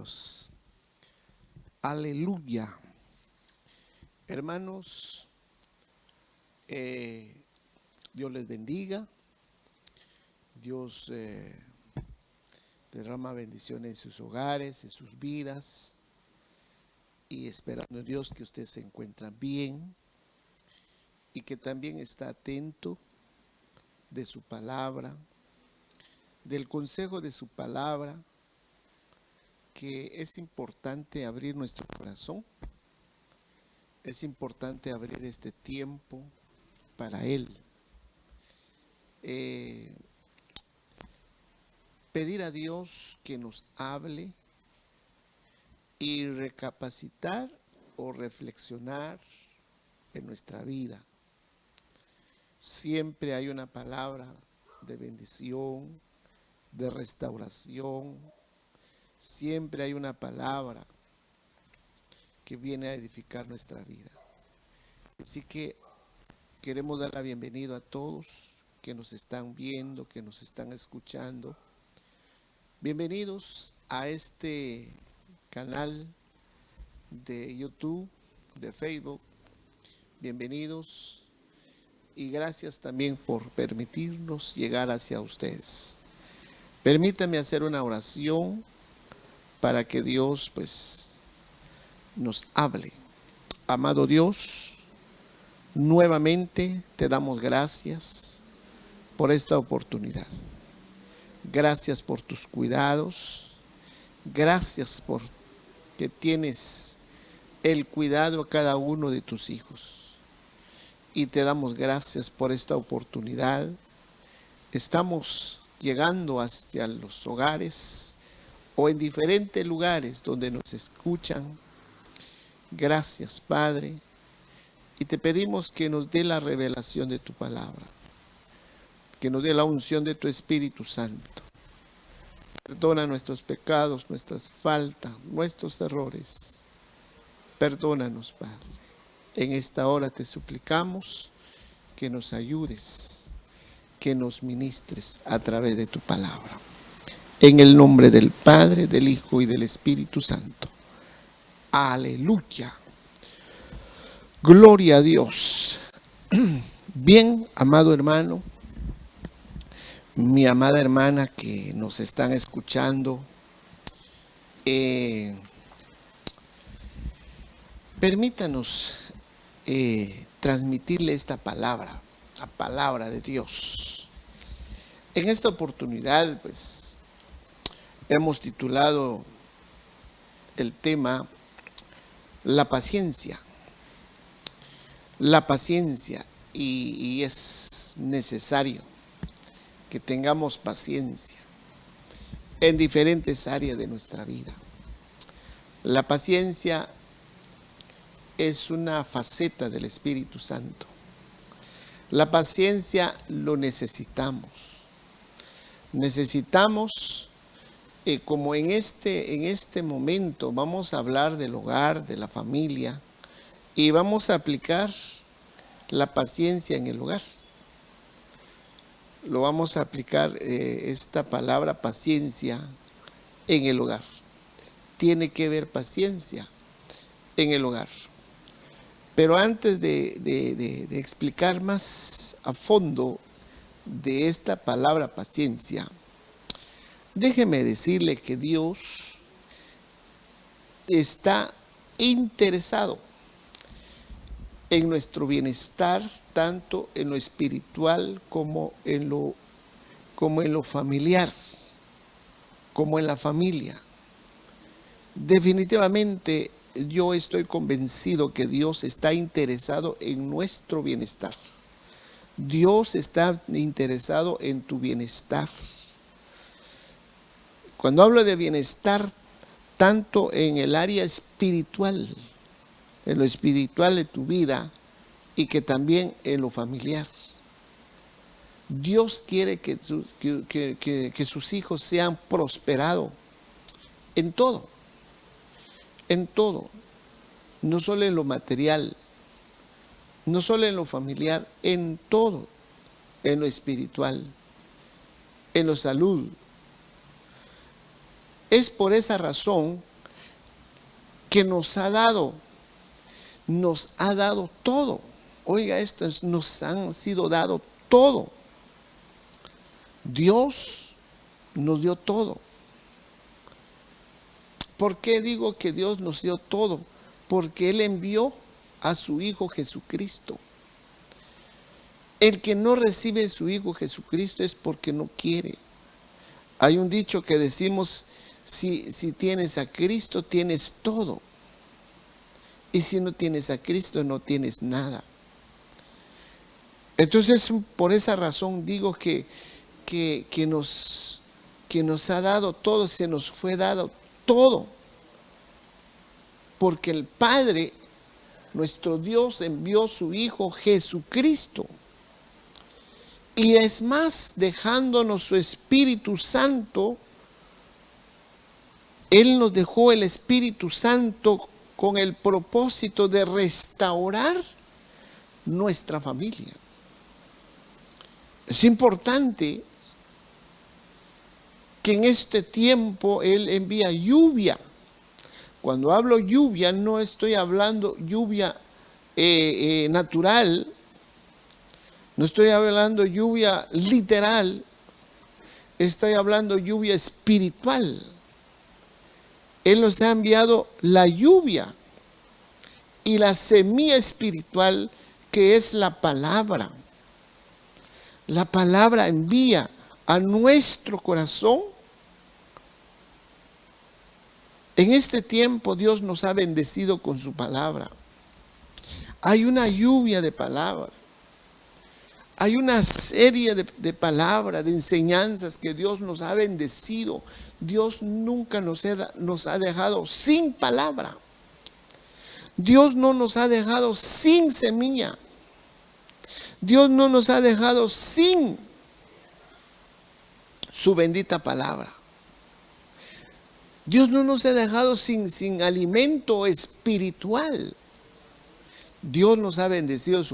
Dios. Aleluya. Hermanos, Dios les bendiga. Dios derrama bendiciones en sus hogares, en sus vidas. Y esperando en Dios que usted se encuentra bien y que también está atento de su palabra, del consejo de su palabra, que es importante abrir nuestro corazón, es importante abrir este tiempo para Él. Pedir a Dios que nos hable y recapacitar o reflexionar en nuestra vida. Siempre hay una palabra de bendición, de restauración. Siempre hay una palabra que viene a edificar nuestra vida. Así que queremos dar la bienvenida a todos que nos están viendo, que nos están escuchando. Bienvenidos a este canal de YouTube, de Facebook. Bienvenidos y gracias también por permitirnos llegar hacia ustedes. Permítanme hacer una oración para que Dios nos hable. Amado Dios, nuevamente te damos gracias por esta oportunidad. Gracias por tus cuidados. Gracias por que tienes el cuidado a cada uno de tus hijos. Y te damos gracias por esta oportunidad. Estamos llegando hacia los hogares o en diferentes lugares donde nos escuchan. Gracias, Padre. Y te pedimos que nos dé la revelación de tu palabra, que nos dé la unción de tu Espíritu Santo. Perdona nuestros pecados, nuestras faltas, nuestros errores. Perdónanos, Padre. En esta hora te suplicamos que nos ayudes, que nos ministres a través de tu palabra. En el nombre del Padre, del Hijo y del Espíritu Santo. Aleluya. Gloria a Dios. Bien, amado hermano, mi amada hermana que nos están escuchando, permítanos transmitirle esta palabra, la palabra de Dios. En esta oportunidad, hemos titulado el tema La paciencia. La paciencia, y es necesario que tengamos paciencia en diferentes áreas de nuestra vida. La paciencia es una faceta del Espíritu Santo. La paciencia lo necesitamos. Necesitamos, como en este momento vamos a hablar del hogar, de la familia, y vamos a aplicar la paciencia en el hogar. Lo vamos a aplicar esta palabra paciencia en el hogar. Tiene que haber paciencia en el hogar. Pero antes de explicar más a fondo de esta palabra paciencia, déjeme decirle que Dios está interesado en nuestro bienestar, tanto en lo espiritual como en lo familiar, como en la familia. Definitivamente yo estoy convencido que Dios está interesado en nuestro bienestar. Dios está interesado en tu bienestar. Cuando hablo de bienestar, tanto en el área espiritual, en lo espiritual de tu vida y que también en lo familiar. Dios quiere que sus hijos sean prosperados en todo, no solo en lo material, no solo en lo familiar, en todo, en lo espiritual, en lo salud. Es por esa razón que nos ha dado todo. Oiga esto, nos han sido dado todo. Dios nos dio todo. ¿Por qué digo que Dios nos dio todo? Porque Él envió a su Hijo Jesucristo. El que no recibe a su Hijo Jesucristo es porque no quiere. Hay un dicho que decimos, si tienes a Cristo, tienes todo. Y si no tienes a Cristo, no tienes nada. Entonces, por esa razón digo que nos ha dado todo, se nos fue dado todo. Porque el Padre, nuestro Dios, envió su Hijo Jesucristo. Y es más, dejándonos su Espíritu Santo, Él nos dejó el Espíritu Santo con el propósito de restaurar nuestra familia. Es importante que en este tiempo Él envía lluvia. Cuando hablo lluvia, no estoy hablando lluvia natural, no estoy hablando lluvia literal, estoy hablando lluvia espiritual. Él nos ha enviado la lluvia y la semilla espiritual, que es la palabra. La palabra envía a nuestro corazón. En este tiempo Dios nos ha bendecido con su palabra. Hay una lluvia de palabra. Hay una serie de palabras, de enseñanzas que Dios nos ha bendecido. Dios nunca nos ha dejado sin palabra. Dios no nos ha dejado sin semilla. Dios no nos ha dejado sin su bendita palabra. Dios no nos ha dejado sin alimento espiritual. Dios nos ha bendecido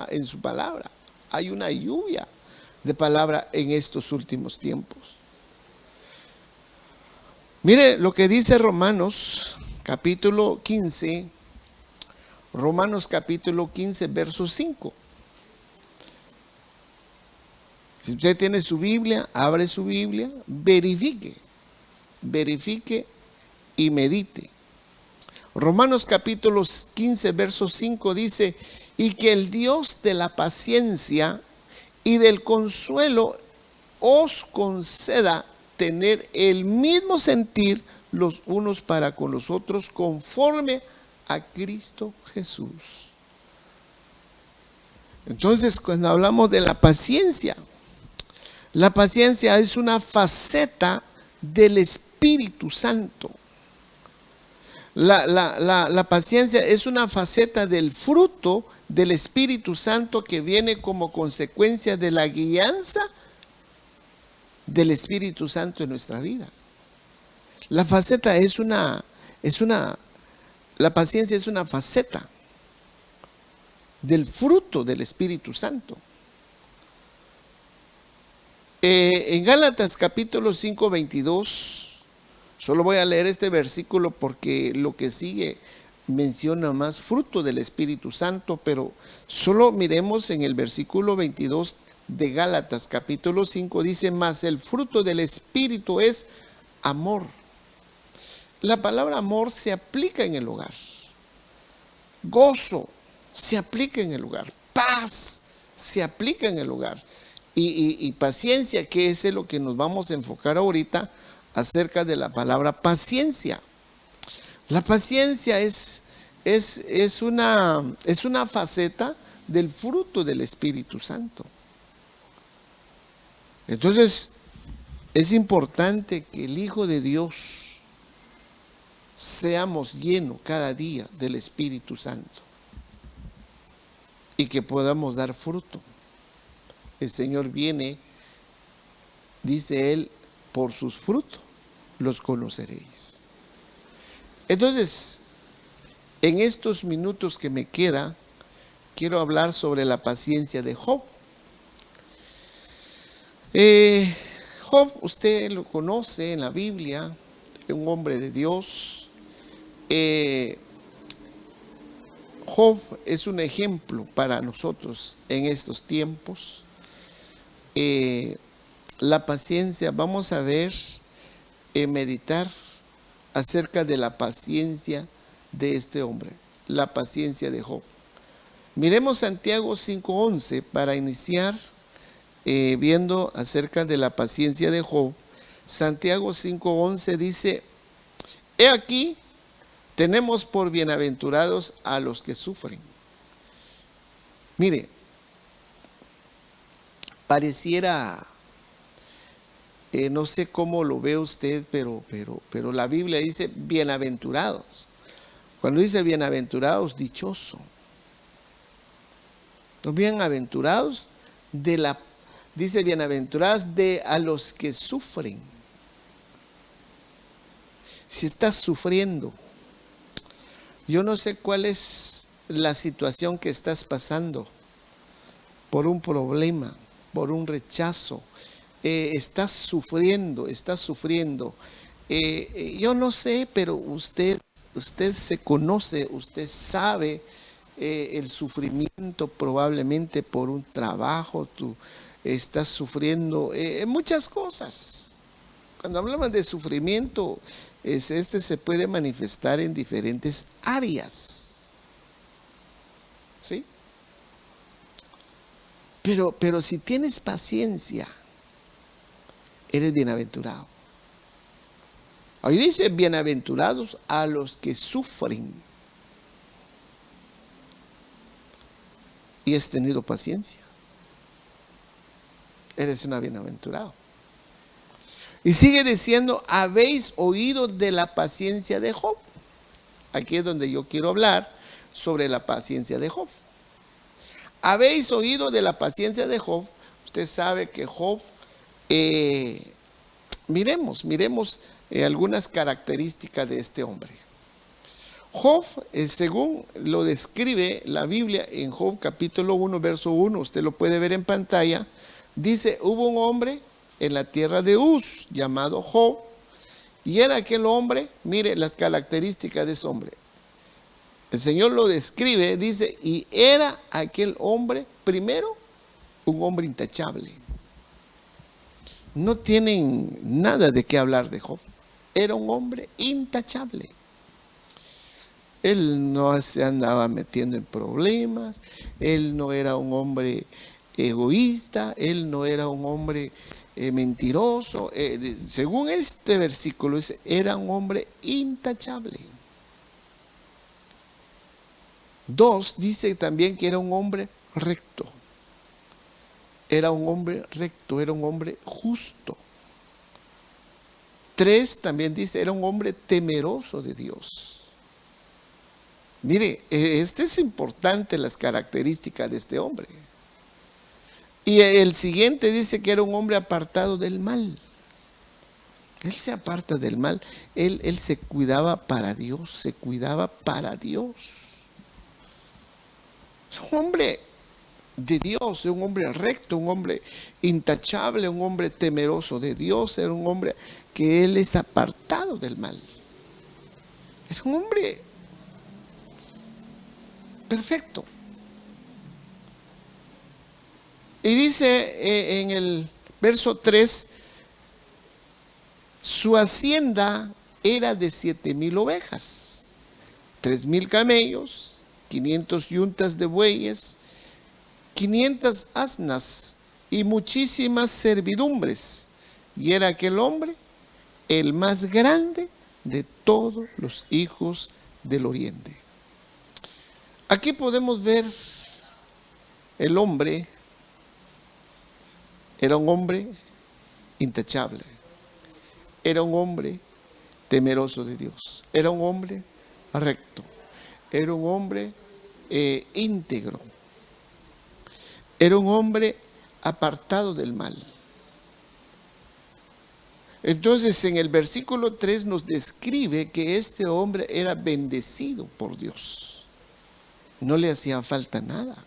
en su palabra. Hay una lluvia de palabra en estos últimos tiempos. Mire lo que dice Romanos capítulo 15. Romanos capítulo 15, verso 5. Si usted tiene su Biblia, abre su Biblia, verifique y medite. Romanos capítulo 15, verso 5 dice: y que el Dios de la paciencia y del consuelo os conceda tener el mismo sentir los unos para con los otros, conforme a Cristo Jesús. Entonces, cuando hablamos de la paciencia es una faceta del Espíritu Santo. La paciencia es una faceta del fruto del Espíritu Santo que viene como consecuencia de la guianza del Espíritu Santo en nuestra vida. La paciencia es una faceta del fruto del Espíritu Santo. En Gálatas capítulo 5, 22, solo voy a leer este versículo porque lo que sigue menciona más fruto del Espíritu Santo, pero solo miremos en el versículo 22 de Gálatas capítulo 5, dice: mas el fruto del Espíritu es amor. La palabra amor se aplica en el hogar. Gozo se aplica en el hogar. Paz se aplica en el hogar. Y paciencia, que es lo que nos vamos a enfocar ahorita acerca de la palabra paciencia. La paciencia es una faceta del fruto del Espíritu Santo. Entonces, es importante que el Hijo de Dios seamos llenos cada día del Espíritu Santo y que podamos dar fruto. El Señor viene, dice Él, por sus frutos los conoceréis. Entonces, en estos minutos que me queda, quiero hablar sobre la paciencia de Job. Job, usted lo conoce en la Biblia, un hombre de Dios, Eh, Job es un ejemplo para nosotros en estos tiempos. La paciencia, vamos a ver, meditar acerca de la paciencia de este hombre, la paciencia de Job. Miremos Santiago 5:11 para iniciar viendo acerca de la paciencia de Job. Santiago 5:11 dice: he aquí, tenemos por bienaventurados a los que sufren. Mire, pareciera, no sé cómo lo ve usted, pero la Biblia dice bienaventurados. Cuando dice bienaventurados, dichoso. Los bienaventurados dice bienaventurados de a los que sufren. Si estás sufriendo, yo no sé cuál es la situación que estás pasando, por un problema, por un rechazo, estás sufriendo. Yo no sé, pero usted se conoce, usted sabe el sufrimiento probablemente por un trabajo, tú estás sufriendo muchas cosas. Cuando hablamos de sufrimiento, se puede manifestar en diferentes áreas, ¿sí? Pero si tienes paciencia, eres bienaventurado. Ahí dice, bienaventurados a los que sufren. Y has tenido paciencia. Eres un bienaventurado. Y sigue diciendo, habéis oído de la paciencia de Job. Aquí es donde yo quiero hablar sobre la paciencia de Job. Habéis oído de la paciencia de Job. Usted sabe que Job, miremos algunas características de este hombre. Job, según lo describe la Biblia en Job capítulo 1, verso 1, usted lo puede ver en pantalla, dice, hubo un hombre en la tierra de Uz llamado Job, y era aquel hombre, mire las características de ese hombre. El Señor lo describe, dice, y era aquel hombre, primero, un hombre intachable. No tienen nada de qué hablar de Job. Era un hombre intachable. Él no se andaba metiendo en problemas, él no era un hombre egoísta, él no era un hombre mentiroso. Según este versículo, era un hombre intachable. 2, dice también que era un hombre recto. Era un hombre recto, era un hombre justo. 3, también dice, era un hombre temeroso de Dios. Mire, es importante las características de este hombre. Y el siguiente dice que era un hombre apartado del mal. Él se aparta del mal. Él se cuidaba para Dios, Es un hombre de Dios, un hombre recto, un hombre intachable, un hombre temeroso de Dios. Era un hombre que él es apartado del mal. Es un hombre perfecto. Y dice en el verso 3, su hacienda era de 7,000 ovejas, 3,000 camellos, 500 yuntas de bueyes, 500 asnas y muchísimas servidumbres. Y era aquel hombre el más grande de todos los hijos del oriente. Aquí podemos ver el hombre, era un hombre intachable, era un hombre temeroso de Dios, era un hombre recto, era un hombre íntegro, era un hombre apartado del mal. Entonces en el versículo 3 nos describe que este hombre era bendecido por Dios. No le hacía falta nada.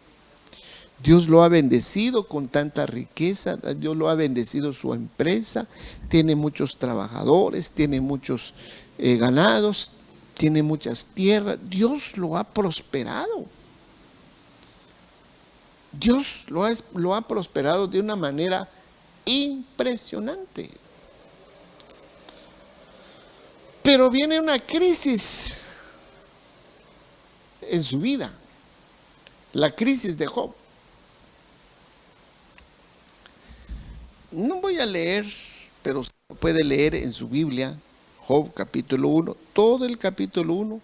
Dios lo ha bendecido con tanta riqueza, Dios lo ha bendecido su empresa, tiene muchos trabajadores, tiene muchos ganados, tiene muchas tierras. Dios lo ha prosperado. Dios lo ha prosperado de una manera impresionante. Pero viene una crisis en su vida, la crisis de Job. No voy a leer, pero puede leer en su Biblia, Job capítulo 1, todo el capítulo 1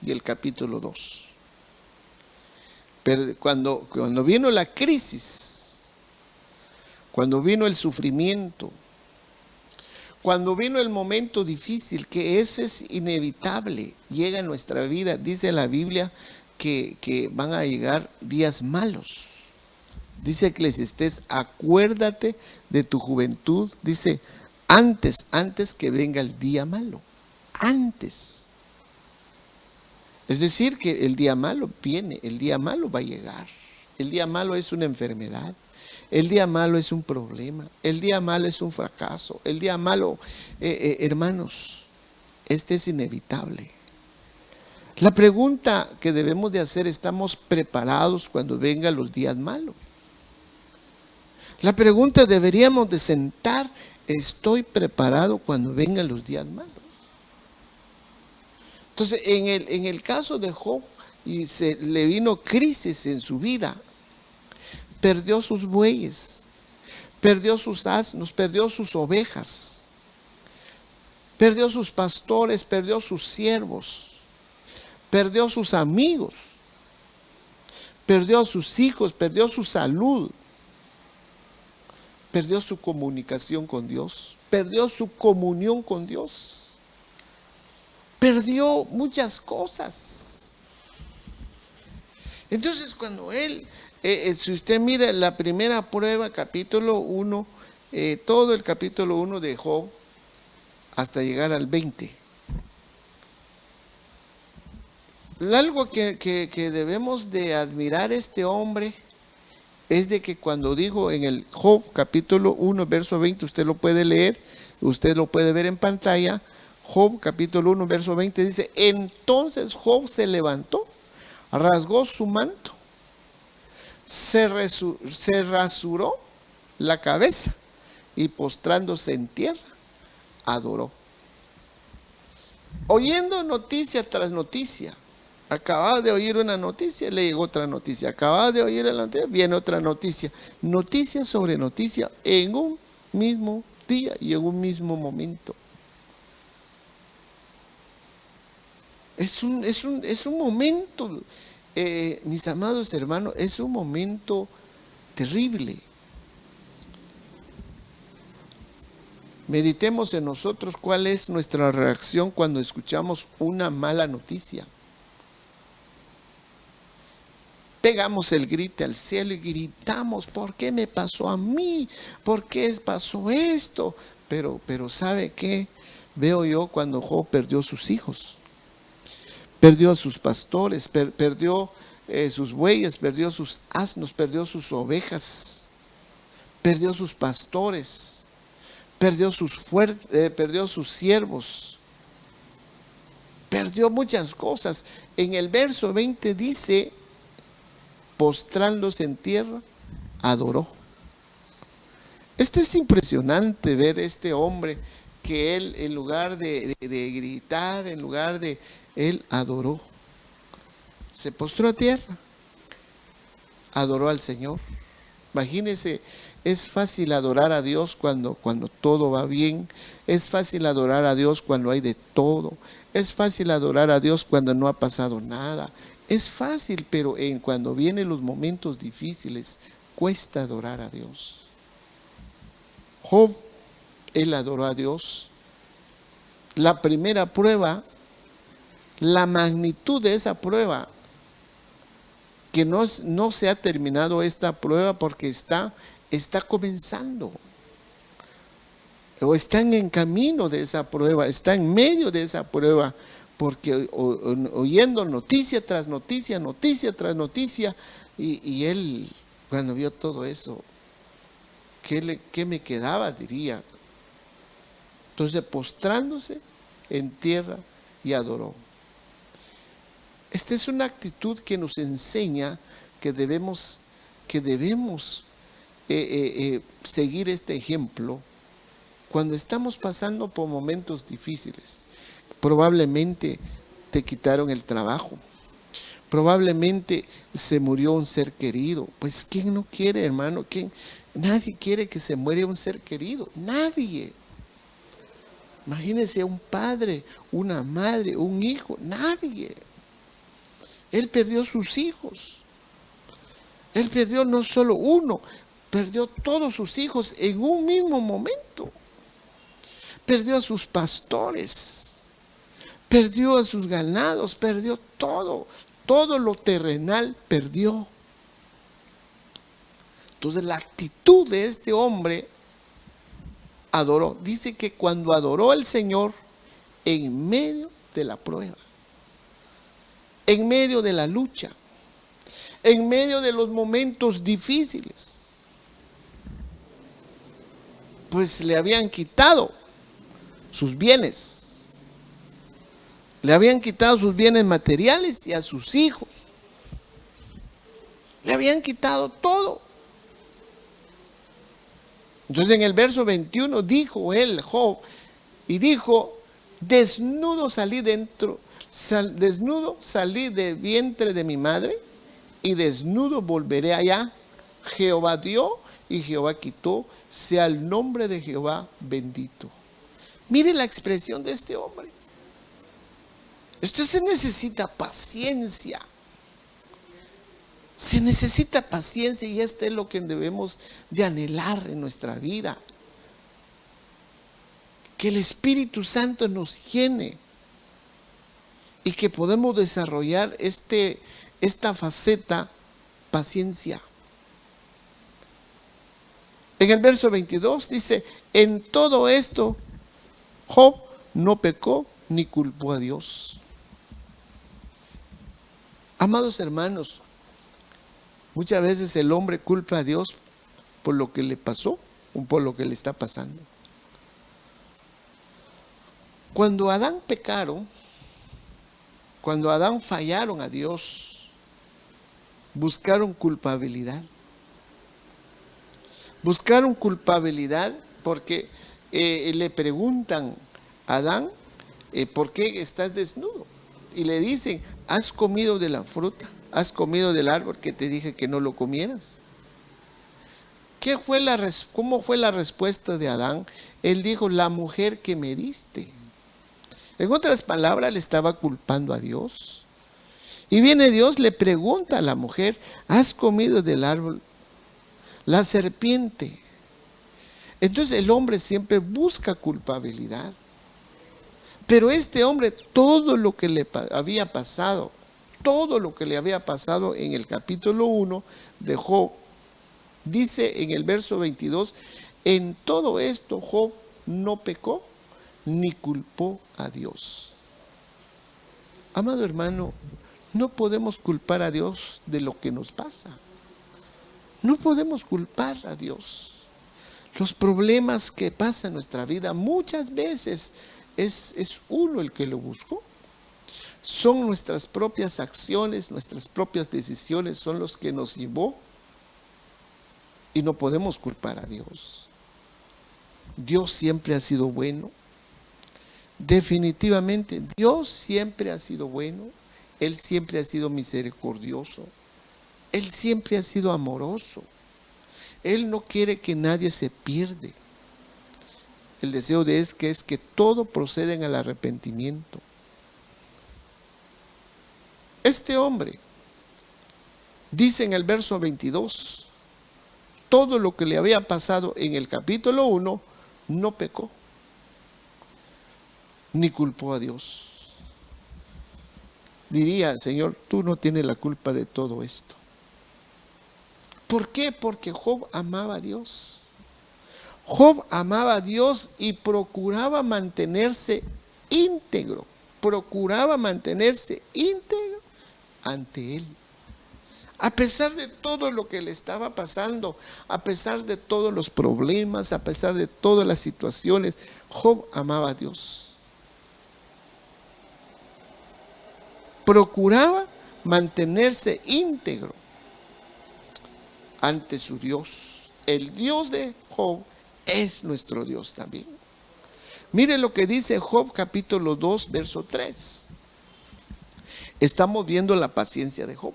y el capítulo 2. Pero cuando vino la crisis, cuando vino el sufrimiento, cuando vino el momento difícil, que eso es inevitable, llega en nuestra vida, dice la Biblia que van a llegar días malos. Dice Eclesiastés, acuérdate de tu juventud, dice, antes que venga el día malo, antes. Es decir, que el día malo viene, el día malo va a llegar. El día malo es una enfermedad, el día malo es un problema, el día malo es un fracaso, el día malo, hermanos, este es inevitable. La pregunta que debemos de hacer, ¿estamos preparados cuando vengan los días malos? La pregunta deberíamos de sentar, ¿estoy preparado cuando vengan los días malos? Entonces, en el caso de Job, le vino crisis en su vida. Perdió sus bueyes, perdió sus asnos, perdió sus ovejas, perdió sus pastores, perdió sus siervos, perdió sus amigos, perdió sus hijos, perdió su salud, perdió su comunicación con Dios, perdió su comunión con Dios. Perdió muchas cosas. Entonces, cuando él, si usted mira la primera prueba, capítulo 1, todo el capítulo 1 de Job, hasta llegar al 20. Algo que debemos de admirar este hombre es de que cuando dijo en el Job, capítulo 1, verso 20, usted lo puede leer, usted lo puede ver en pantalla. Job capítulo 1 verso 20 dice, entonces Job se levantó, rasgó su manto, se rasuró la cabeza y postrándose en tierra, adoró. Oyendo noticia tras noticia, acababa de oír una noticia, le llegó otra noticia, acababa de oír la noticia, viene otra noticia, noticia sobre noticia en un mismo día y en un mismo momento. Es un momento, mis amados hermanos, es un momento terrible. Meditemos en nosotros cuál es nuestra reacción cuando escuchamos una mala noticia. Pegamos el grito al cielo y gritamos, ¿por qué me pasó a mí? ¿Por qué pasó esto? Pero ¿sabe qué? Veo yo cuando Job perdió sus hijos. Perdió a sus pastores, perdió sus bueyes, perdió sus asnos, perdió sus ovejas, perdió sus pastores, perdió sus siervos, perdió muchas cosas. En el verso 20 dice, postrándose en tierra, adoró. Es impresionante ver este hombre que él, en lugar de gritar, en lugar de, él adoró. Se postró a tierra, adoró al Señor. Imagínense, es fácil adorar a Dios cuando todo va bien. Es fácil adorar a Dios cuando hay de todo. Es fácil adorar a Dios cuando no ha pasado nada. Es fácil, pero cuando vienen los momentos difíciles, cuesta adorar a Dios. Job, él adoró a Dios. La primera prueba, la magnitud de esa prueba, que no se ha terminado esta prueba porque está comenzando, o están en camino de esa prueba, está en medio de esa prueba, porque oyendo noticia tras noticia, noticia tras noticia, y él cuando vio todo eso, ¿qué me quedaba? Diría. Entonces postrándose en tierra y adoró. Esta es una actitud que nos enseña que debemos seguir este ejemplo cuando estamos pasando por momentos difíciles. Probablemente te quitaron el trabajo, probablemente se murió un ser querido. Pues ¿quién no quiere, hermano? Nadie quiere que se muera un ser querido, nadie. Imagínese un padre, una madre, un hijo, nadie. Él perdió sus hijos. Él perdió no solo uno, perdió todos sus hijos en un mismo momento. Perdió a sus pastores, perdió a sus ganados, perdió todo, todo lo terrenal perdió. Entonces la actitud de este hombre adoró. Dice que cuando adoró al Señor en medio de la prueba, en medio de la lucha, en medio de los momentos difíciles, pues le habían quitado sus bienes, le habían quitado sus bienes materiales y a sus hijos, le habían quitado todo. Entonces en el verso 21 dijo él, Job, y dijo: desnudo salí desnudo salí de vientre de mi madre, y desnudo volveré allá. Jehová dio y Jehová quitó, sea el nombre de Jehová bendito. Mire la expresión de este hombre. Esto se necesita paciencia. Se necesita paciencia, y esto es lo que debemos de anhelar en nuestra vida. Que el Espíritu Santo nos llene y que podemos desarrollar esta faceta, paciencia. En el verso 22 dice: en todo esto Job no pecó ni culpó a Dios. Amados hermanos, muchas veces el hombre culpa a Dios por lo que le pasó o por lo que le está pasando. Cuando Adán pecaron, cuando Adán fallaron a Dios, buscaron culpabilidad. Buscaron culpabilidad porque le preguntan a Adán: ¿por qué estás desnudo? Y le dicen: ¿has comido de la fruta? ¿Has comido del árbol que te dije que no lo comieras? ¿Cómo fue la respuesta de Adán? Él dijo: la mujer que me diste. En otras palabras, le estaba culpando a Dios. Y viene Dios, le pregunta a la mujer: ¿has comido del árbol? La serpiente. Entonces el hombre siempre busca culpabilidad. Pero este hombre, todo lo que le había pasado, todo lo que le había pasado en el capítulo 1 de Job, dice en el verso 22, en todo esto Job no pecó ni culpó a Dios. Amado hermano, no podemos culpar a Dios de lo que nos pasa. No podemos culpar a Dios. Los problemas que pasan en nuestra vida muchas veces es uno el que lo buscó. Son nuestras propias acciones, nuestras propias decisiones son los que nos llevó, y no podemos culpar a Dios. Dios siempre ha sido bueno. Definitivamente Dios siempre ha sido bueno. Él siempre ha sido misericordioso. Él siempre ha sido amoroso. Él no quiere que nadie se pierda. El deseo de Él es que todo proceda al arrepentimiento. Este hombre dice en el verso 22, todo lo que le había pasado en el capítulo 1, no pecó, ni culpó a Dios. Diría: Señor, tú no tienes la culpa de todo esto. ¿Por qué? Porque Job amaba a Dios. Job amaba a Dios y procuraba mantenerse íntegro. Procuraba mantenerse íntegro ante Él. A pesar de todo lo que le estaba pasando, a pesar de todos los problemas, a pesar de todas las situaciones, Job amaba a Dios. procuraba mantenerse íntegro ante su Dios. El Dios de Job es nuestro Dios también. Mire lo que dice Job capítulo 2, verso 3. Estamos viendo la paciencia de Job.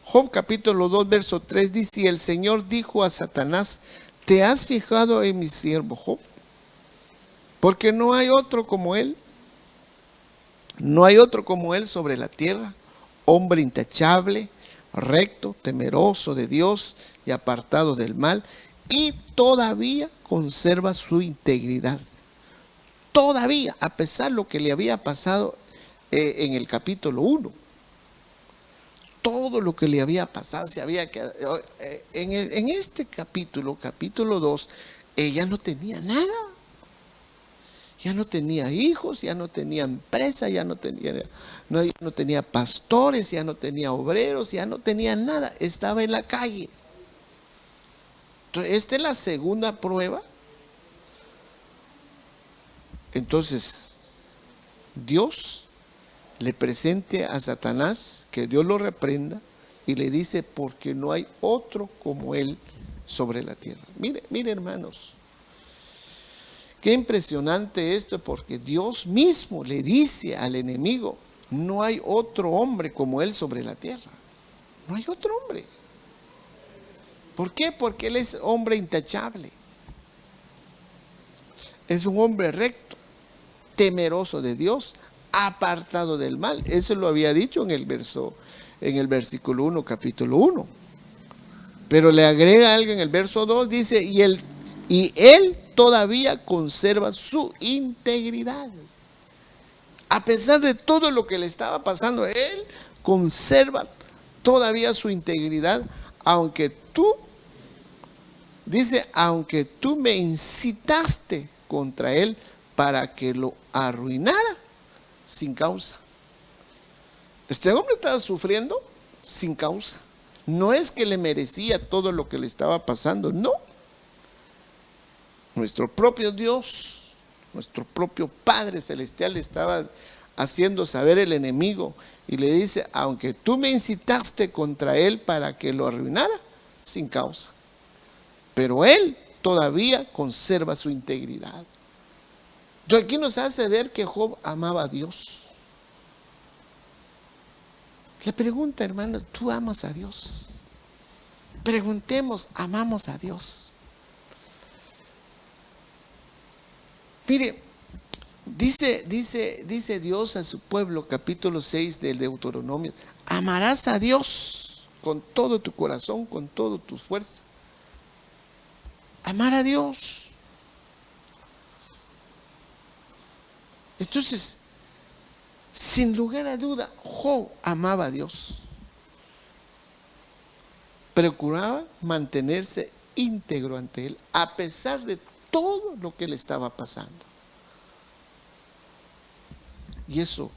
Job capítulo 2, verso 3 dice: y el Señor dijo a Satanás: ¿te has fijado en mi siervo Job? Porque no hay otro como él. No hay otro como él sobre la tierra, hombre intachable, recto, temeroso de Dios y apartado del mal, y todavía conserva su integridad. Todavía, a pesar de lo que le había pasado en el capítulo 1, todo lo que le había pasado, se había quedado, en este capítulo 2, ella no tenía nada. Ya no tenía hijos, ya no tenía empresa, ya no tenía pastores, ya no tenía obreros, ya no tenía nada. Estaba en la calle. Entonces, esta es la segunda prueba. Entonces, Dios le presenta a Satanás, que Dios lo reprenda, y le dice: porque no hay otro como él sobre la tierra. Mire, hermanos. Qué impresionante esto, porque Dios mismo le dice al enemigo: no hay otro hombre como él sobre la tierra. No hay otro hombre. ¿Por qué? Porque él es hombre intachable. Es un hombre recto, temeroso de Dios, apartado del mal. Eso lo había dicho en el versículo 1, capítulo 1. Pero le agrega algo en el verso 2, dice: y él todavía conserva su integridad. A pesar de todo lo que le estaba pasando, él conserva todavía su integridad, aunque tú me incitaste contra él para que lo arruinara sin causa. Este hombre estaba sufriendo sin causa. No es que le merecía todo lo que le estaba pasando, no. Nuestro propio Dios, nuestro propio Padre Celestial le estaba haciendo saber el enemigo y le dice: aunque tú me incitaste contra él para que lo arruinara sin causa, pero él todavía conserva su integridad. Entonces aquí nos hace ver que Job amaba a Dios. Le pregunta, hermano: ¿tú amas a Dios? Preguntemos: ¿amamos a Dios? Mire, dice Dios a su pueblo, capítulo 6 del Deuteronomio: amarás a Dios con todo tu corazón, con toda tu fuerza. Amar a Dios. Entonces, sin lugar a duda, Job amaba a Dios. Procuraba mantenerse íntegro ante él, a pesar de todo lo que le estaba pasando. Y eso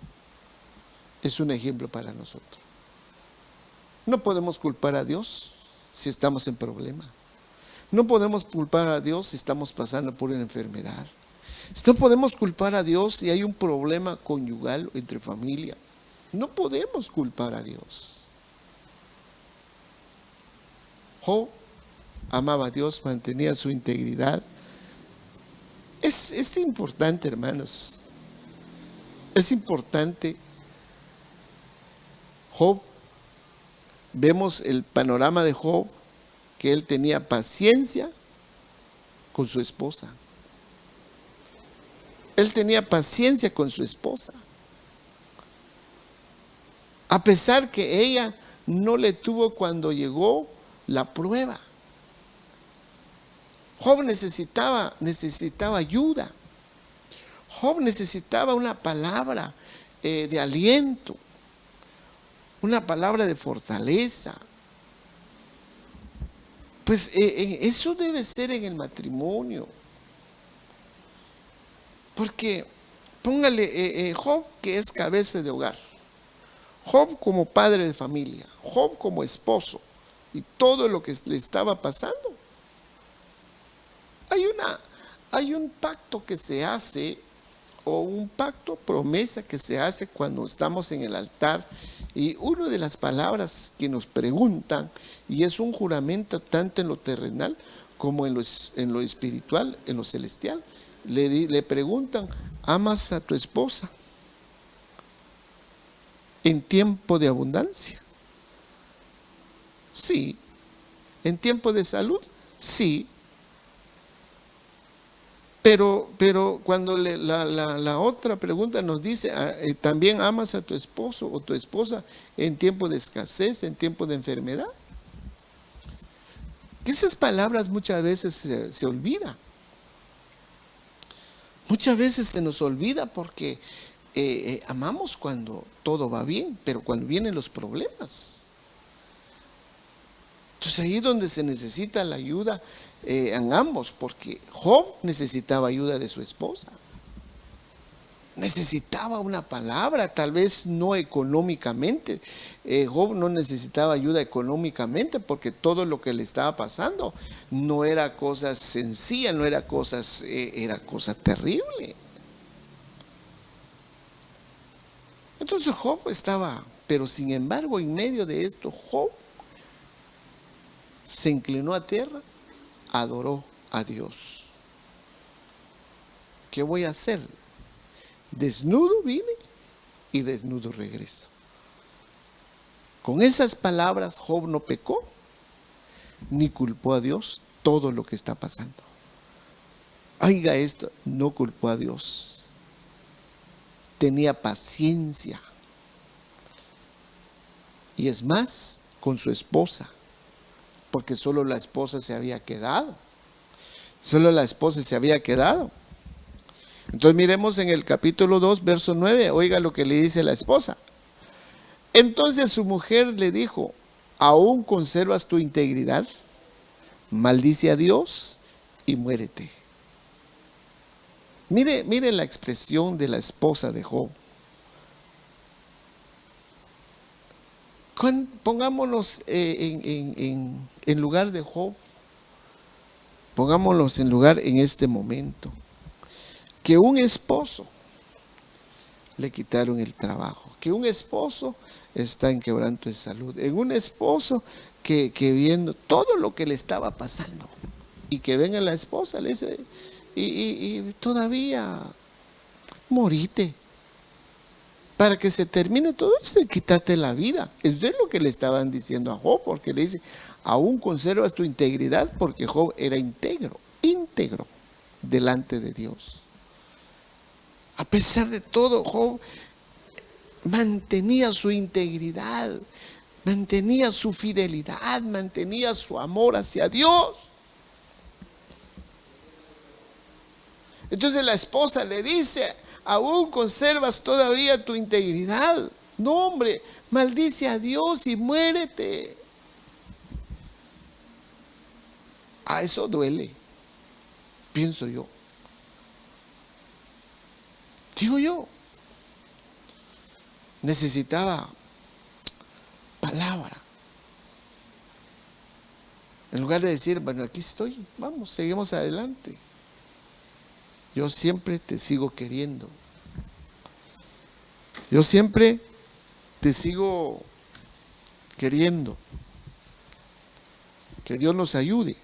es un ejemplo para nosotros. No podemos culpar a Dios si estamos en problema. No podemos culpar a Dios si estamos pasando por una enfermedad. No podemos culpar a Dios si hay un problema conyugal entre familia. No podemos culpar a Dios. Job amaba a Dios, mantenía su integridad. Es importante, hermanos. Es importante. Job, vemos el panorama de Job, que él tenía paciencia con su esposa. Él tenía paciencia con su esposa. A pesar que ella no le tuvo cuando llegó la prueba. Job necesitaba ayuda. Job necesitaba una palabra de aliento, una palabra de fortaleza. Pues eso debe ser en el matrimonio. Porque póngale Job, que es cabeza de hogar, Job como padre de familia, Job como esposo, y todo lo que le estaba pasando. Hay un pacto que se hace, o un pacto, promesa que se hace cuando estamos en el altar. Y una de las palabras que nos preguntan, y es un juramento tanto en lo terrenal como en lo espiritual, en lo celestial, le preguntan: ¿amas a tu esposa en tiempo de abundancia? Sí. ¿En tiempo de salud? Sí. Pero cuando la otra pregunta nos dice: ¿también amas a tu esposo o tu esposa en tiempo de escasez, en tiempo de enfermedad? Que esas palabras muchas veces se olvidan. Muchas veces se nos olvida porque amamos cuando todo va bien, pero cuando vienen los problemas. Entonces ahí es donde se necesita la ayuda en ambos, porque Job necesitaba ayuda de su esposa. Necesitaba una palabra, tal vez no económicamente. Job no necesitaba ayuda económicamente porque todo lo que le estaba pasando no era cosa sencilla, no era era cosa terrible. Entonces Job estaba, pero sin embargo, en medio de esto, Job se inclinó a tierra, adoró a Dios. ¿Qué voy a hacer? Desnudo vine y desnudo regreso. Con esas palabras Job no pecó ni culpó a Dios todo lo que está pasando. Oiga esto, no culpó a Dios. Tenía paciencia. Y es más, con su esposa, porque solo la esposa se había quedado. Solo la esposa se había quedado. Entonces miremos en el capítulo 2, verso 9, oiga lo que le dice la esposa. Entonces su mujer le dijo: ¿aún conservas tu integridad? Maldice a Dios y muérete. Mire la expresión de la esposa de Job. Pongámonos en lugar de Job. Pongámonos en lugar en este momento. Que un esposo le quitaron el trabajo, que un esposo está en quebranto de salud, en un esposo que viendo todo lo que le estaba pasando, y que venga la esposa, le dice: y todavía morite, para que se termine todo esto y quítate la vida. Eso es lo que le estaban diciendo a Job, porque le dice: aún conservas tu integridad, porque Job era íntegro delante de Dios. A pesar de todo, Job mantenía su integridad, mantenía su fidelidad, mantenía su amor hacia Dios. Entonces la esposa le dice: ¿aún conservas todavía tu integridad? No, hombre, maldice a Dios y muérete. A eso duele, pienso yo. Digo yo, necesitaba palabra. En lugar de decir: bueno, aquí estoy, vamos, seguimos adelante. Yo siempre te sigo queriendo. Yo siempre te sigo queriendo. Que Dios nos ayude.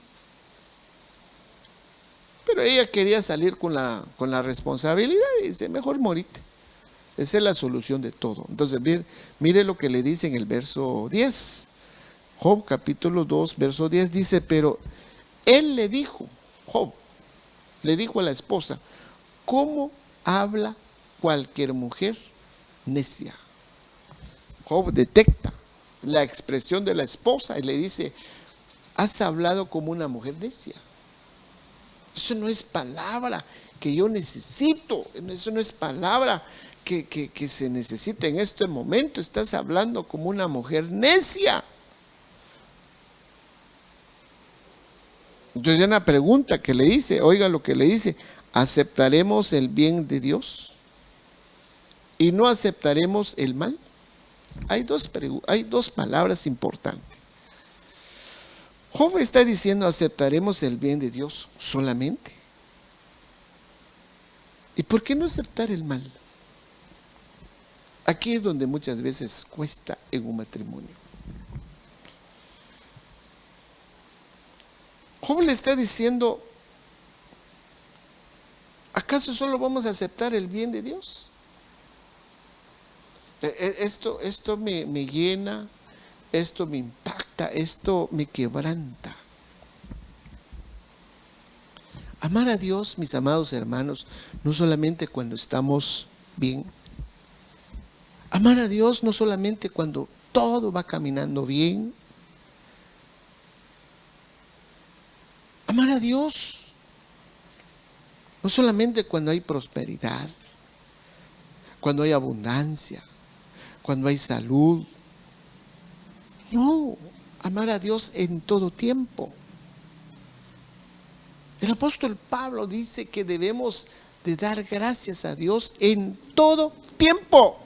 Pero ella quería salir con la responsabilidad y dice: mejor morite. Esa es la solución de todo. Entonces, mire lo que le dice en el verso 10. Job capítulo 2, verso 10 dice: pero él le dijo, Job, le dijo a la esposa: ¿cómo habla cualquier mujer necia? Job detecta la expresión de la esposa y le dice: has hablado como una mujer necia. Eso no es palabra que yo necesito, eso no es palabra que se necesita en este momento. Estás hablando como una mujer necia. Entonces hay una pregunta que le dice, oiga lo que le dice: ¿aceptaremos el bien de Dios y no aceptaremos el mal? Hay dos palabras importantes. Job está diciendo: ¿aceptaremos el bien de Dios solamente? ¿Y por qué no aceptar el mal? Aquí es donde muchas veces cuesta en un matrimonio. Job le está diciendo, ¿acaso solo vamos a aceptar el bien de Dios? Esto me llena, esto me impacta, esto me quebranta. Amar a Dios, mis amados hermanos, no solamente cuando estamos bien. Amar a Dios no solamente cuando todo va caminando bien. Amar a Dios no solamente cuando hay prosperidad, cuando hay abundancia, cuando hay salud. No, amar a Dios en todo tiempo. El apóstol Pablo dice que debemos de dar gracias a Dios en todo tiempo.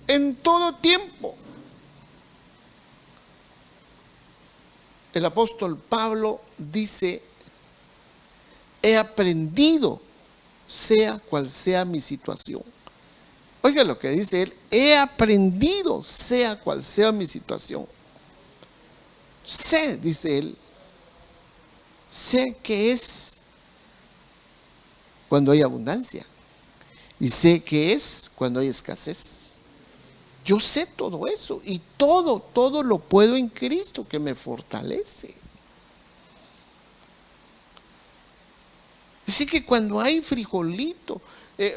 En todo tiempo. El apóstol Pablo dice, he aprendido, sea cual sea mi situación. Oiga lo que dice él, he aprendido, sea cual sea mi situación. Sé, dice él, sé que es cuando hay abundancia y sé que es cuando hay escasez. Yo sé todo eso y todo lo puedo en Cristo que me fortalece. Así que cuando hay frijolito,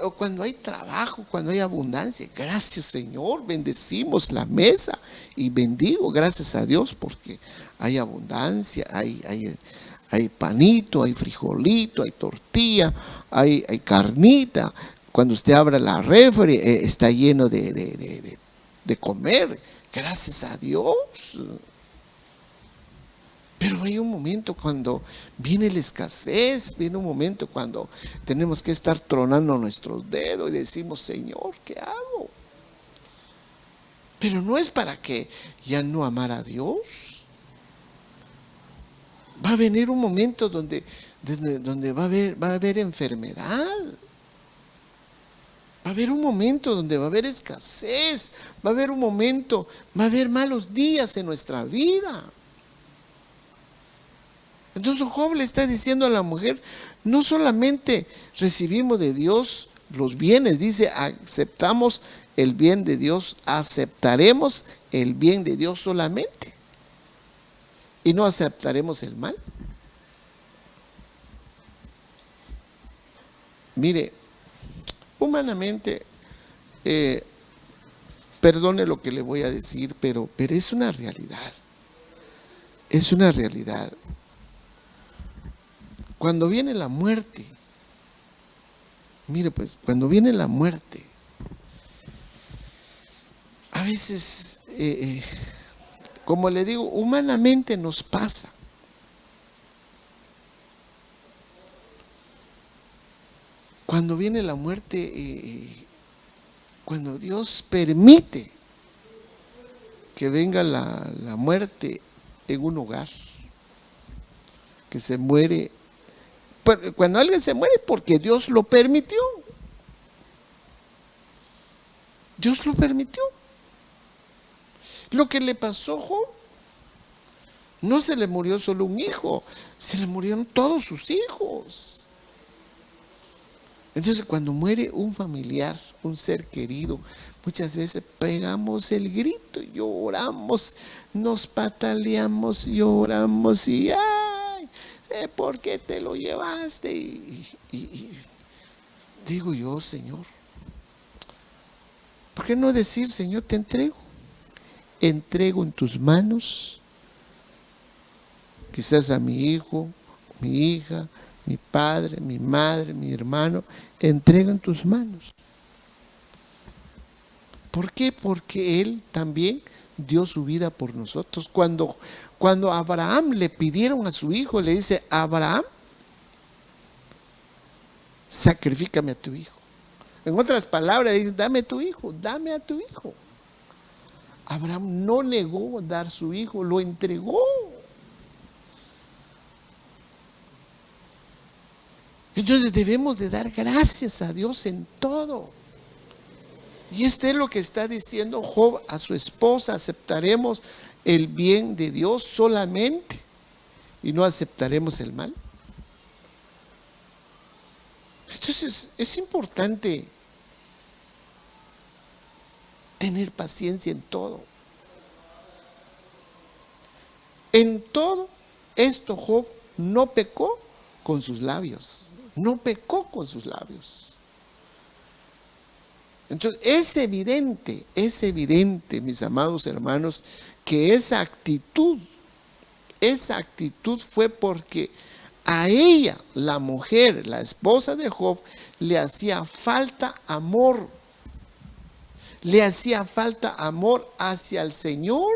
o cuando hay trabajo, cuando hay abundancia, gracias Señor, bendecimos la mesa y bendigo, gracias a Dios, porque hay abundancia, hay panito, hay frijolito, hay tortilla, hay carnita. Cuando usted abra la refri, está lleno de comer, gracias a Dios. Pero hay un momento cuando viene la escasez, viene un momento cuando tenemos que estar tronando nuestros dedos y decimos, Señor, ¿qué hago? Pero no es para que ya no amar a Dios. Va a venir un momento donde va a haber enfermedad. Va a haber un momento donde va a haber escasez. Va a haber un momento, va a haber malos días en nuestra vida. Entonces Job le está diciendo a la mujer, no solamente recibimos de Dios los bienes, dice, aceptamos el bien de Dios, aceptaremos el bien de Dios solamente y no aceptaremos el mal. Mire, humanamente, perdone lo que le voy a decir, pero es una realidad, es una realidad. Cuando viene la muerte, mire pues, cuando viene la muerte, a veces, como le digo, humanamente nos pasa. Cuando viene la muerte, cuando Dios permite que venga la muerte en un hogar, que se muere. Cuando alguien se muere, porque Dios lo permitió. Dios lo permitió. Lo que le pasó a Job, no se le murió solo un hijo, se le murieron todos sus hijos. Entonces, cuando muere un familiar, un ser querido, muchas veces pegamos el grito, lloramos, nos pataleamos, lloramos y ¡ay! ¿Por qué te lo llevaste? Y digo yo, Señor, ¿por qué no decir, Señor, te entrego en tus manos, quizás a mi hijo, mi hija, mi padre, mi madre, mi hermano, entrego en tus manos? ¿Por qué? Porque Él también dio su vida por nosotros. Cuando a Abraham le pidieron a su hijo, le dice, Abraham, sacrifícame a tu hijo. En otras palabras, dice, dame tu hijo, dame a tu hijo. Abraham no negó dar su hijo, lo entregó. Entonces debemos de dar gracias a Dios en todo. Y esto es lo que está diciendo Job a su esposa: aceptaremos el bien de Dios solamente y no aceptaremos el mal. Entonces es importante tener paciencia en todo. En todo esto Job no pecó con sus labios, no pecó con sus labios. Entonces es evidente, mis amados hermanos, que esa actitud fue porque a ella, la mujer, la esposa de Job, le hacía falta amor. Le hacía falta amor hacia el Señor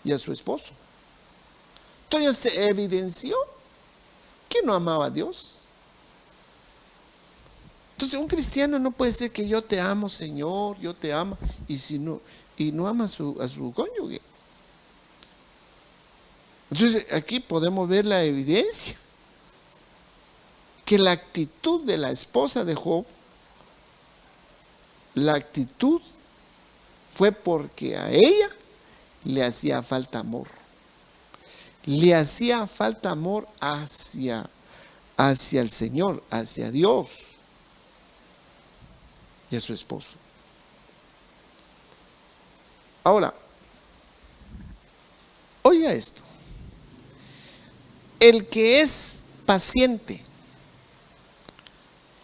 y a su esposo. Entonces se evidenció que no amaba a Dios. Entonces un cristiano no puede ser que yo te amo, Señor, yo te amo, y no ama a su cónyuge. Entonces aquí podemos ver la evidencia que la actitud de la esposa de Job, la actitud fue porque a ella le hacía falta amor. Le hacía falta amor hacia el Señor, hacia Dios y a su esposo. Ahora, oiga esto. El que es paciente,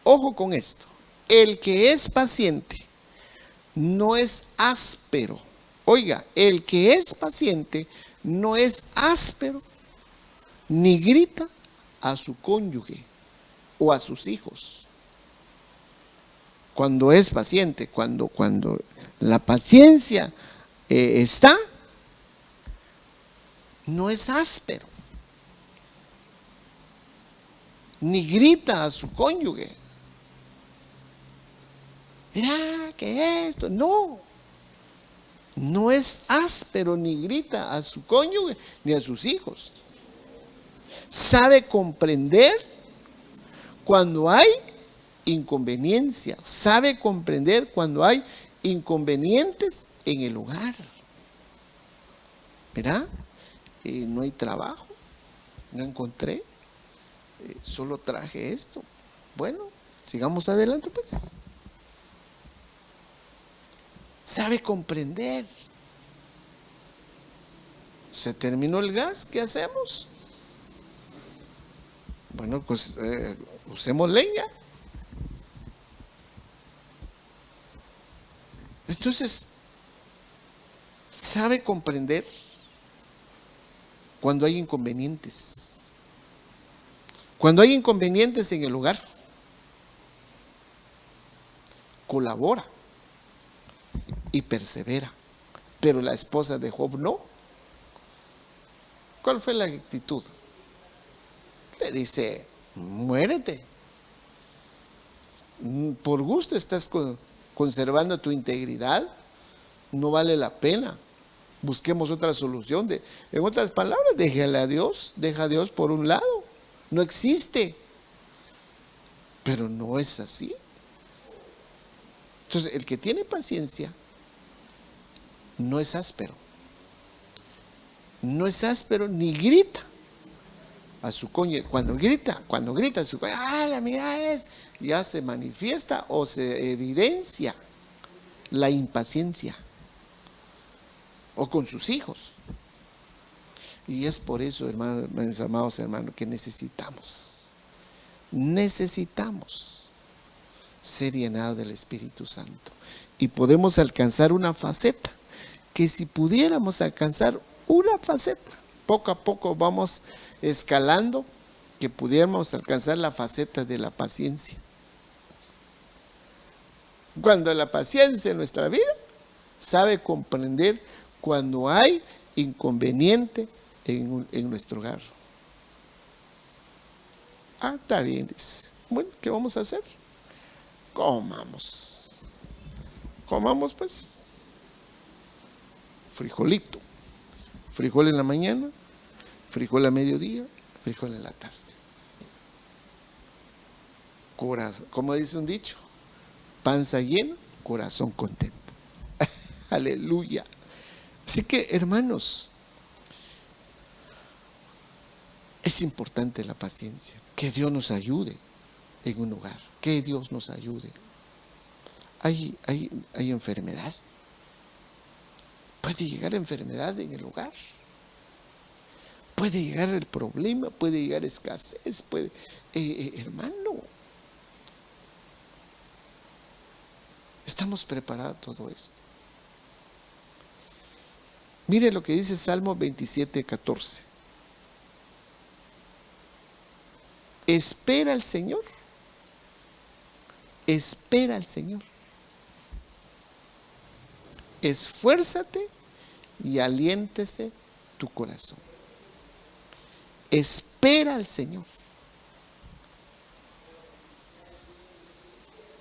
ojo con esto, el que es paciente no es áspero. Oiga, el que es paciente no es áspero ni grita a su cónyuge o a sus hijos. Cuando es paciente, cuando la paciencia está, no es áspero ni grita a su cónyuge. Mira, ¿qué es esto? No es áspero ni grita a su cónyuge ni a sus hijos. Sabe comprender cuando hay inconveniencia, sabe comprender cuando hay inconvenientes en el hogar. Mira, no hay trabajo, no encontré, solo traje esto. Bueno, sigamos adelante pues. Sabe comprender. Se terminó el gas, ¿qué hacemos? Bueno, pues usemos leña. Entonces, sabe comprender cuando hay inconvenientes. Cuando hay inconvenientes en el hogar, colabora y persevera. Pero la esposa de Job no. ¿Cuál fue la actitud? Le dice: muérete. Por gusto estás conservando tu integridad. No vale la pena. Busquemos otra solución. En otras palabras, déjale a Dios. Deja a Dios por un lado. No existe. Pero no es así. Entonces, el que tiene paciencia no es áspero. No es áspero ni grita a su cónyuge. Cuando grita a su cónyuge, ¡ah, mira es! Ya se manifiesta o se evidencia la impaciencia. O con sus hijos. Y es por eso, hermanos, mis amados hermanos, que necesitamos ser llenados del Espíritu Santo. Y podemos alcanzar una faceta, que si pudiéramos alcanzar una faceta, poco a poco vamos escalando, que pudiéramos alcanzar la faceta de la paciencia. Cuando la paciencia en nuestra vida sabe comprender cuando hay inconveniente en nuestro hogar. Ah, está bien, dice. Bueno, ¿qué vamos a hacer? Comamos pues. Frijolito. Frijol en la mañana, frijol a mediodía, frijol en la tarde. como dice un dicho, panza llena, corazón contento. Aleluya. Así que, hermanos, es importante la paciencia. Que Dios nos ayude en un hogar. Que Dios nos ayude. Hay enfermedad. Puede llegar enfermedad en el hogar. Puede llegar el problema, puede llegar escasez, hermano. Estamos preparados todo esto. Mire lo que dice Salmo 27:14. Espera al Señor. Espera al Señor. Esfuérzate y aliéntese tu corazón. Espera al Señor.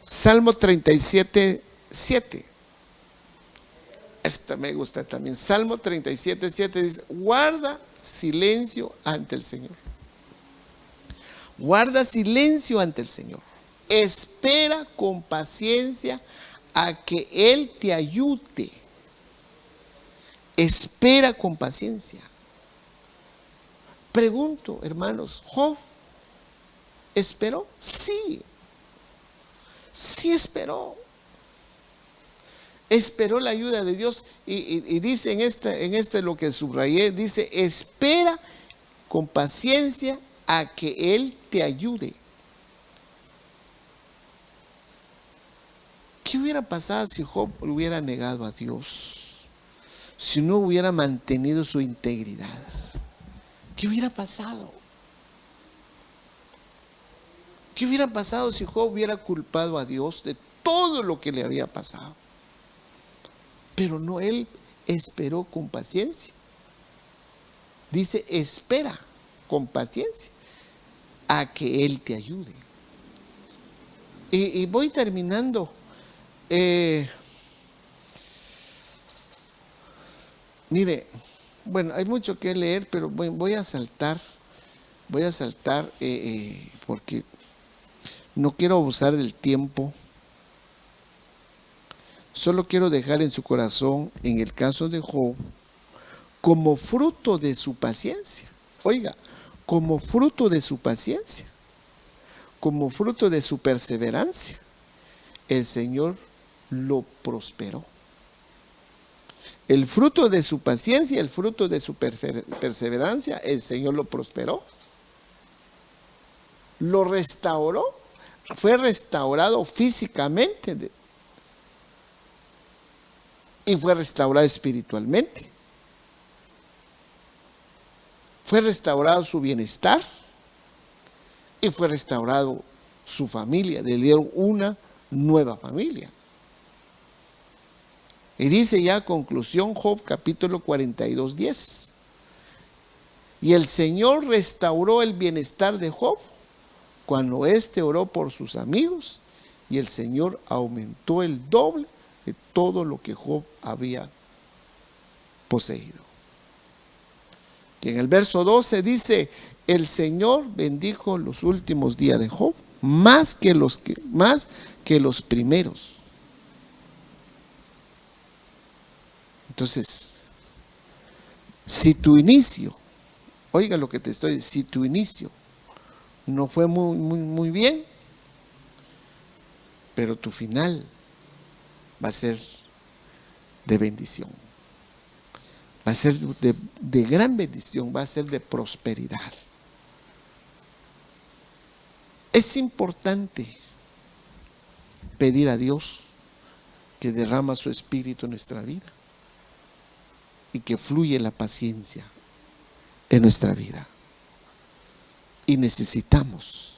Salmo 37:7. Esta me gusta también. Salmo 37:7 dice: guarda silencio ante el Señor. Guarda silencio ante el Señor. Espera con paciencia a que Él te ayude. Espera con paciencia. Pregunto, hermanos, ¿Job esperó? Sí. Sí esperó. Esperó la ayuda de Dios. Y dice en este lo que subrayé, dice: espera con paciencia a que Él te ayude. ¿Qué hubiera pasado si Job hubiera negado a Dios? Si no hubiera mantenido su integridad. ¿Qué hubiera pasado? ¿Qué hubiera pasado si Job hubiera culpado a Dios de todo lo que le había pasado? Pero no, él esperó con paciencia. Dice: espera con paciencia a que Él te ayude. Y voy terminando. Mire, bueno, hay mucho que leer, pero voy a saltar porque no quiero abusar del tiempo. Solo quiero dejar en su corazón, en el caso de Job, como fruto de su paciencia. Oiga, como fruto de su paciencia, como fruto de su perseverancia, el Señor lo prosperó. El fruto de su paciencia, el fruto de su perseverancia, el Señor lo prosperó. Lo restauró, fue restaurado físicamente y fue restaurado espiritualmente. Fue restaurado su bienestar y fue restaurado su familia. Le dieron una nueva familia. Y dice ya a conclusión Job capítulo 42:10. Y el Señor restauró el bienestar de Job cuando éste oró por sus amigos, y el Señor aumentó el doble de todo lo que Job había poseído. Y en el verso 12 dice: el Señor bendijo los últimos días de Job más que los primeros. Entonces, si tu inicio, oiga lo que te estoy diciendo, si tu inicio no fue muy bien, pero tu final va a ser de bendición. Va a ser de gran bendición, va a ser de prosperidad. Es importante pedir a Dios que derrama su espíritu en nuestra vida y que fluye la paciencia en nuestra vida. Y necesitamos,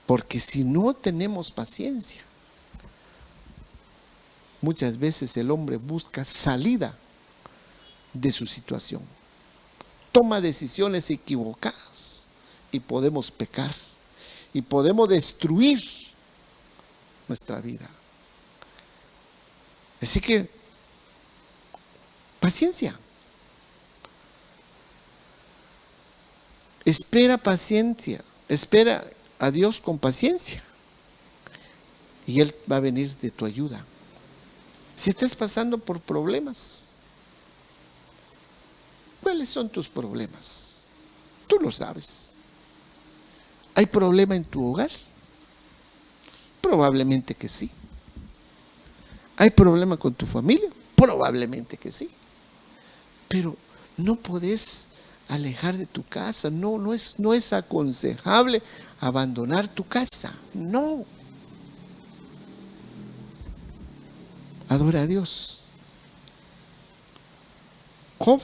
porque si no tenemos paciencia, muchas veces el hombre busca salida de su situación, toma decisiones equivocadas y podemos pecar y podemos destruir nuestra vida. Así que paciencia, espera paciencia, espera a Dios con paciencia y Él va a venir de tu ayuda. Si estás pasando por problemas, ¿cuáles son tus problemas? Tú lo sabes. ¿Hay problema en tu hogar? Probablemente que sí. ¿Hay problema con tu familia? Probablemente que sí. Pero no podés alejar de tu casa. No es aconsejable abandonar tu casa. No. Adora a Dios. Job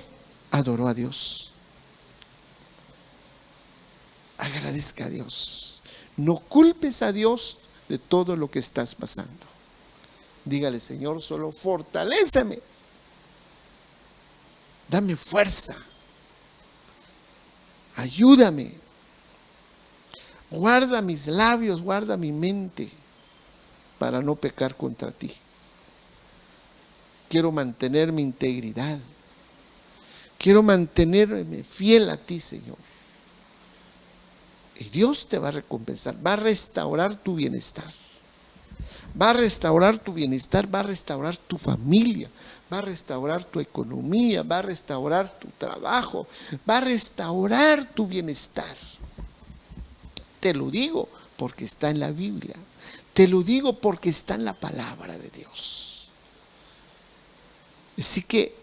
adoró a Dios. Agradezca a Dios. No culpes a Dios de todo lo que estás pasando. Dígale: Señor, solo fortaléceme. Dame fuerza. Ayúdame. Guarda mis labios, guarda mi mente para no pecar contra ti. Quiero mantener mi integridad. Quiero mantenerme fiel a ti, Señor. Y Dios te va a recompensar, va a restaurar tu bienestar. Va a restaurar tu bienestar, va a restaurar tu familia, va a restaurar tu economía, va a restaurar tu trabajo, va a restaurar tu bienestar. Te lo digo porque está en la Biblia. Te lo digo porque está en la palabra de Dios. Así que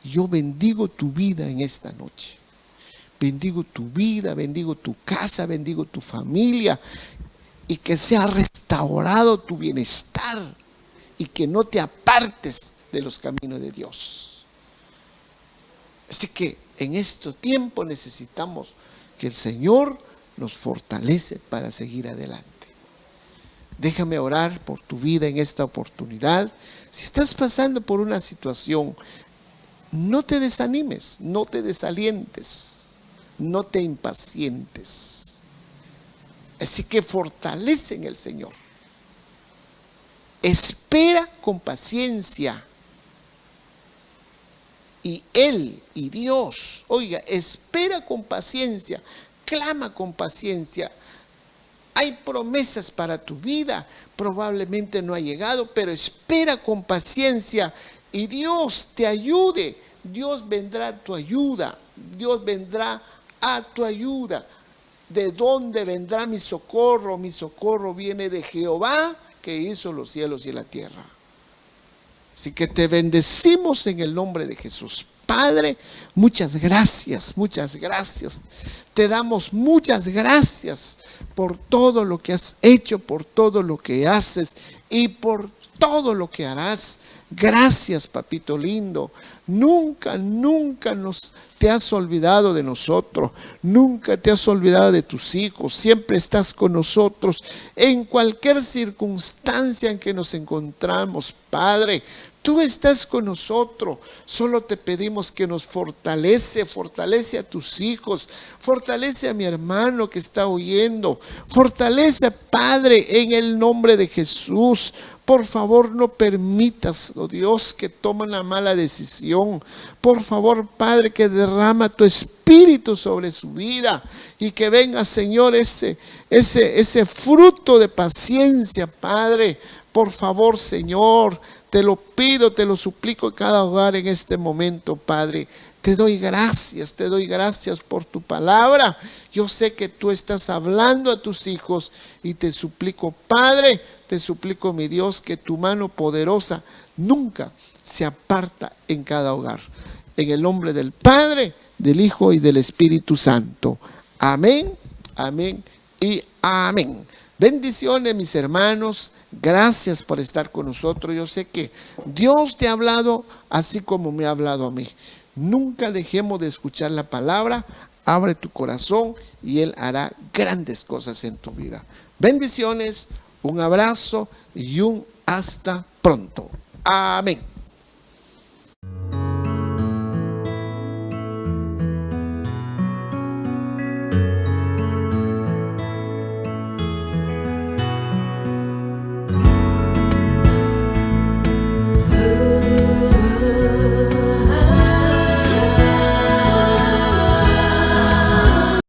yo bendigo tu vida en esta noche. Bendigo tu vida, bendigo tu casa, bendigo tu familia. Y que sea restaurado tu bienestar. Y que no te apartes de los caminos de Dios. Así que en este tiempo necesitamos que el Señor nos fortalece para seguir adelante. Déjame orar por tu vida en esta oportunidad. Si estás pasando por una situación, no te desanimes, no te desalientes, no te impacientes. Así que fortalece en el Señor. Espera con paciencia. Y Él y Dios, oiga, espera con paciencia, clama con paciencia. Hay promesas para tu vida, probablemente no ha llegado, pero espera con paciencia y Dios te ayude. Dios vendrá a tu ayuda, Dios vendrá a tu ayuda. ¿De dónde vendrá mi socorro? Mi socorro viene de Jehová, que hizo los cielos y la tierra. Así que te bendecimos en el nombre de Jesús. Padre, muchas gracias, muchas gracias. Te damos muchas gracias por todo lo que has hecho, por todo lo que haces y por todo lo que harás. Gracias, papito lindo. Nunca te has olvidado de nosotros. Nunca te has olvidado de tus hijos. Siempre estás con nosotros en cualquier circunstancia en que nos encontramos, Padre. Tú estás con nosotros. Solo te pedimos que nos fortalece a tus hijos, fortalece a mi hermano que está oyendo, fortalece, Padre, en el nombre de Jesús. Por favor, no permitas, oh Dios, que tomen una mala decisión. Por favor, Padre, que derrama tu espíritu sobre su vida y que venga, Señor, ese fruto de paciencia, Padre. Por favor, Señor, te lo pido, te lo suplico en cada hogar en este momento, Padre. Te doy gracias por tu palabra. Yo sé que tú estás hablando a tus hijos y te suplico, Padre, te suplico, mi Dios, que tu mano poderosa nunca se aparta en cada hogar. En el nombre del Padre, del Hijo y del Espíritu Santo. Amén, amén y amén. Bendiciones, mis hermanos. Gracias por estar con nosotros. Yo sé que Dios te ha hablado así como me ha hablado a mí. Nunca dejemos de escuchar la palabra. Abre tu corazón y Él hará grandes cosas en tu vida. Bendiciones, un abrazo y un hasta pronto. Amén.